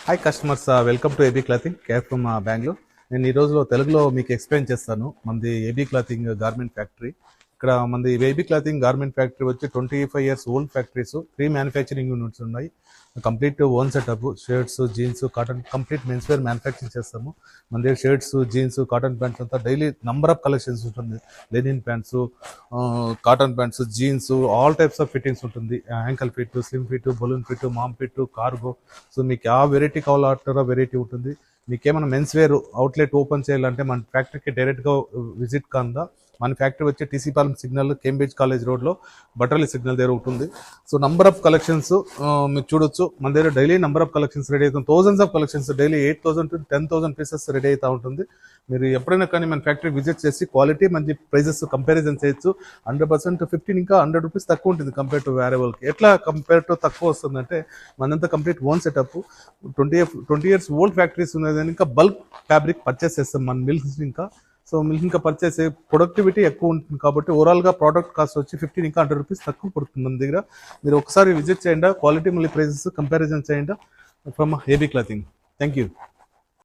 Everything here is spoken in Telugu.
Hi customers, welcome to AB clothing care from Bengaluru. నేను ఈ రోజులో తెలుగులో మీకు ఎక్స్ప్లెయిన్ చేస్తాను. మనది ఏబీ క్లాతింగ్ గార్మెంట్ ఫ్యాక్టరీ. ఇక్కడ మనది ఏబీ క్లాతింగ్ గార్మెంట్ ఫ్యాక్టరీ వచ్చి 25 years old factories, 3 manufacturing units ఉన్నాయి. Complete own setup. Shirts, jeans, cotton complete men's wear manufacturing చేస్తాము. మన దగ్గర షర్ట్స్, జీన్స్, కాటన్ ప్యాంట్స్ అంతా డైలీ నంబర్ ఆఫ్ కలెక్షన్స్ ఉంటుంది. Linen pants, cotton pants, jeans, all types of fittings ఉంటుంది. Ankle fit, slim fit, balloon fit, mom fit, cargo. So మీకు ఆ వెరైటీ కావాలంటారో వెరైటీ ఉంటుంది. మీకేమైనా మెన్స్ వేర్ అవుట్లెట్ ఓపెన్ చేయాలంటే మన ఫ్యాక్టరీకి డైరెక్ట్గా విజిట్ కాందా. మన ఫ్యాక్టరీ వచ్చి TC Palem signal, Cambridge college రోడ్లో బటర్లీ సిగ్నల్ దగ్గర ఉంటుంది. సో నంబర్ ఆఫ్ కలెక్షన్స్ మీరు చూడొచ్చు. మన దగ్గర daily number of collections ready అవుతుంది. Thousands of collections daily 8,000 to 10,000 pieces ready అవుతూ ఉంటుంది. మీరు ఎప్పుడైనా కానీ మన ఫ్యాక్టరీ విజిట్ చేసి క్వాలిటీ మంచి ప్రైజెస్ కంపారిజన్ చేయొచ్చు. 100% 15 ఇంకా 100 రూపీస్ తక్కువ ఉంటుంది కంపేర్ టు వేరే వాళ్ళకి. ఎట్లా కంపేర్ టు తక్కువ వస్తుందంటే మనంతా complete own setup. 20 years old factories ఉన్నది. ఇంకా బల్క్ ఫ్యాబ్రిక్ పర్చేస్ చేస్తాం మన మిల్స్. సో మిల్క్ ఇంకా పర్చేస్ ప్రొడక్టివిటీ ఎక్కువ ఉంటుంది కాబట్టి ఓవరాల్గా ప్రోడక్ట్ కాస్ట్ వచ్చి 15 ఇంకా 100 రూపీస్ తక్కువ పడుతుంది మన దగ్గర. మీరు ఒకసారి విజిట్ చేయండి, క్వాలిటీ మళ్ళీ ప్రైజెస్ కంపారిజన్ చేయండి from AB clothing. Thank you.